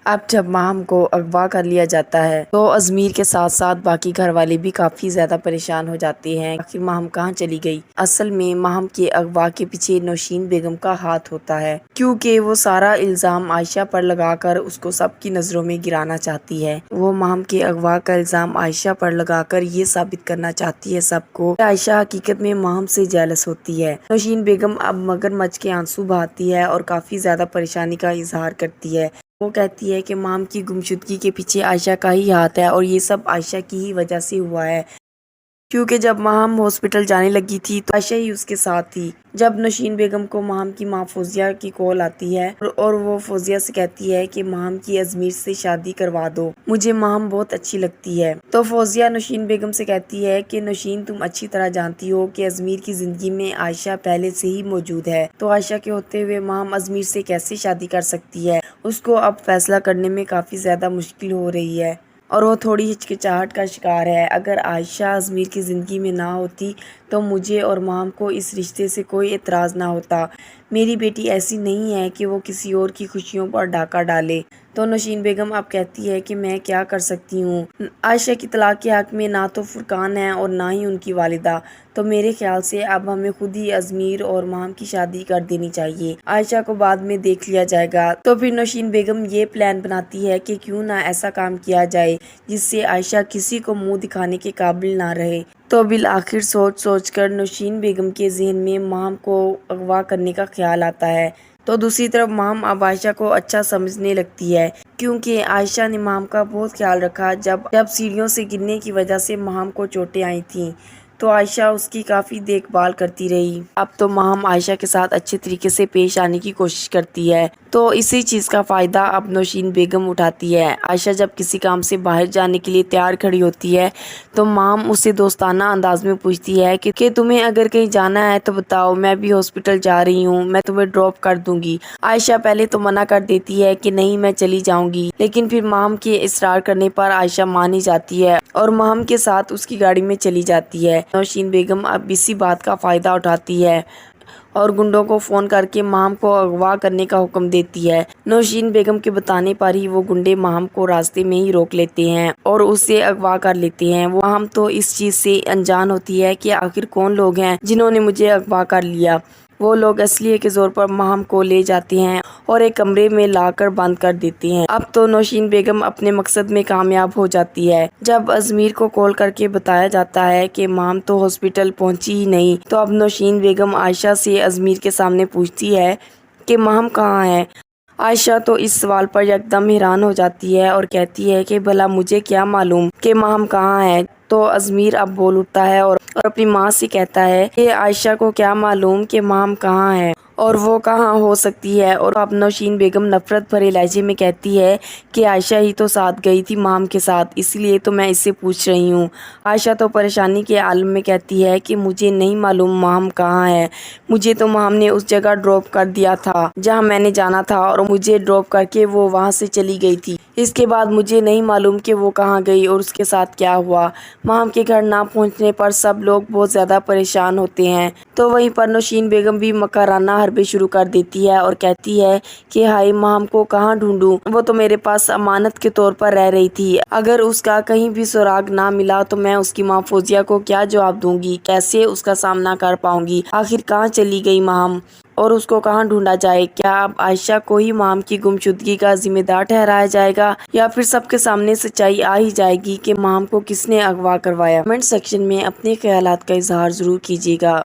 اب جب ماہم کو اغوا کر لیا جاتا ہے تو ازمیر کے ساتھ ساتھ باقی گھر والے بھی کافی زیادہ پریشان ہو جاتے ہیں۔ آخر ماہم کہاں چلی گئی؟ اصل میں ماہم کے اغوا کے پیچھے نوشین بیگم کا ہاتھ ہوتا ہے، کیونکہ وہ سارا الزام عائشہ پر لگا کر اس کو سب کی نظروں میں گرانا چاہتی ہے۔ وہ ماہم کے اغوا کا الزام عائشہ پر لگا کر یہ ثابت کرنا چاہتی ہے سب کو کہ عائشہ حقیقت میں ماہم سے جیلس ہوتی ہے۔ نوشین بیگم اب مگرمچھ کے آنسو بہاتی ہے اور کافی زیادہ پریشانی کا اظہار کرتی ہے۔ وہ کہتی ہے کہ ماہم کی گمشدگی کے پیچھے عائشہ کا ہی ہاتھ ہے اور یہ سب عائشہ کی ہی وجہ سے ہوا ہے، کیونکہ جب ماہم ہاسپٹل جانے لگی تھی تو عائشہ ہی اس کے ساتھ تھی۔ جب نوشین بیگم کو ماہم کی ماں فوزیہ کی کال آتی ہے اور وہ فوزیہ سے کہتی ہے کہ ماہم کی ازمیر سے شادی کروا دو، مجھے ماہم بہت اچھی لگتی ہے، تو فوزیہ نوشین بیگم سے کہتی ہے کہ نوشین، تم اچھی طرح جانتی ہو کہ ازمیر کی زندگی میں عائشہ پہلے سے ہی موجود ہے، تو عائشہ کے ہوتے ہوئے ماہم ازمیر سے کیسے شادی کر سکتی ہے؟ اس کو اب فیصلہ کرنے میں کافی زیادہ مشکل ہو رہی ہے اور وہ تھوڑی ہچکچاہٹ کا شکار ہے۔ اگر عائشہ ازمیر کی زندگی میں نہ ہوتی تو مجھے اور ماہم کو اس رشتے سے کوئی اعتراض نہ ہوتا۔ میری بیٹی ایسی نہیں ہے کہ وہ کسی اور کی خوشیوں پر ڈاکہ ڈالے۔ تو نوشین بیگم اب کہتی ہے کہ میں کیا کر سکتی ہوں؟ عائشہ کی طلاق کے حق میں نہ تو فرقان ہے اور نہ ہی ان کی والدہ، تو میرے خیال سے اب ہمیں خود ہی ازمیر اور ماہم کی شادی کر دینی چاہیے، عائشہ کو بعد میں دیکھ لیا جائے گا۔ تو پھر نوشین بیگم یہ پلان بناتی ہے کہ کیوں نہ ایسا کام کیا جائے جس سے عائشہ کسی کو منہ دکھانے کے قابل نہ رہے۔ تو بالآخر سوچ کر نوشین بیگم کے ذہن میں ماہم کو اغوا کرنے کا خیال آتا ہے۔ تو دوسری طرف ماہم اب عائشہ کو اچھا سمجھنے لگتی ہے، کیونکہ عائشہ نے ماہم کا بہت خیال رکھا۔ جب سیڑھیوں سے گرنے کی وجہ سے ماہم کو چوٹیں آئی تھیں تو عائشہ اس کی کافی دیکھ بھال کرتی رہی۔ اب تو ماہم عائشہ کے ساتھ اچھے طریقے سے پیش آنے کی کوشش کرتی ہے، تو اسی چیز کا فائدہ اب نوشین بیگم اٹھاتی ہے۔ عائشہ جب کسی کام سے باہر جانے کے لیے تیار کھڑی ہوتی ہے تو ماہم اسے دوستانہ انداز میں پوچھتی ہے کہ تمہیں اگر کہیں جانا ہے تو بتاؤ، میں بھی ہاسپٹل جا رہی ہوں، میں تمہیں ڈراپ کر دوں گی۔ عائشہ پہلے تو منع کر دیتی ہے کہ نہیں، میں چلی جاؤں گی، لیکن پھر ماہم کے اصرار کرنے پر عائشہ مان ہی جاتی ہے اور ماہم کے ساتھ اس کی گاڑی میں چلی جاتی ہے۔ نوشین بیگم اب اسی بات کا فائدہ اٹھاتی ہے اور گنڈوں کو فون کر کے ماہم کو اغوا کرنے کا حکم دیتی ہے۔ نوشین بیگم کے بتانے پر ہی وہ گنڈے ماہم کو راستے میں ہی روک لیتے ہیں اور اسے اغوا کر لیتے ہیں۔ ماہم تو اس چیز سے انجان ہوتی ہے کہ آخر کون لوگ ہیں جنہوں نے مجھے اغوا کر لیا۔ وہ لوگ اسلحے کے زور پر ماہم کو لے جاتے ہیں اور ایک کمرے میں لا کر بند کر دیتے ہیں۔ اب تو نوشین بیگم اپنے مقصد میں کامیاب ہو جاتی ہے۔ جب ازمیر کو کال کر کے بتایا جاتا ہے کہ ماہم تو ہاسپٹل پہنچی ہی نہیں، تو اب نوشین بیگم عائشہ سے ازمیر کے سامنے پوچھتی ہے کہ ماہم کہاں ہے۔ عائشہ تو اس سوال پر یکدم حیران ہو جاتی ہے اور کہتی ہے کہ بھلا مجھے کیا معلوم کہ ماہم کہاں ہے۔ تو ازمیر اب بول اٹھتا ہے اور اپنی ماں سے کہتا ہے کہ عائشہ کو کیا معلوم کہ ماہم کہاں ہے اور وہ کہاں ہو سکتی ہے، اور اب نوشین بیگم نفرت بھرے لہجے میں کہتی ہے کہ عائشہ ہی تو ساتھ گئی تھی ماہم کے ساتھ، اس لیے تو میں اس سے پوچھ رہی ہوں۔ عائشہ تو پریشانی کے عالم میں کہتی ہے کہ مجھے نہیں معلوم ماہم کہاں ہے، مجھے تو ماہم نے اس جگہ ڈراپ کر دیا تھا جہاں میں نے جانا تھا اور مجھے ڈراپ کر کے وہ وہاں سے چلی گئی تھی۔ اس کے بعد مجھے نہیں معلوم کہ وہ کہاں گئی اور اس کے ساتھ کیا ہوا۔ ماہم کے گھر نہ پہنچنے پر سب لوگ بہت زیادہ پریشان ہوتے ہیں۔ تو وہیں پر نوشین بیگم بھی مکرانہ حربے شروع کر دیتی ہے اور کہتی ہے کہ ہائے، ماہم کو کہاں ڈھونڈوں؟ وہ تو میرے پاس امانت کے طور پر رہ رہی تھی، اگر اس کا کہیں بھی سراغ نہ ملا تو میں اس کی ماں فوزیہ کو کیا جواب دوں گی، کیسے اس کا سامنا کر پاؤں گی؟ آخر کہاں چلی گئی ماہم اور اس کو کہاں ڈھونڈا جائے؟ کیا اب عائشہ کو ہی ماہم کی گمشدگی کا ذمہ دار ٹھہرایا جائے گا یا پھر سب کے سامنے سچائی آ ہی جائے گی کہ ماہم کو کس نے اغوا کروایا؟ کمنٹ سیکشن میں اپنے خیالات کا اظہار ضرور کیجیے گا۔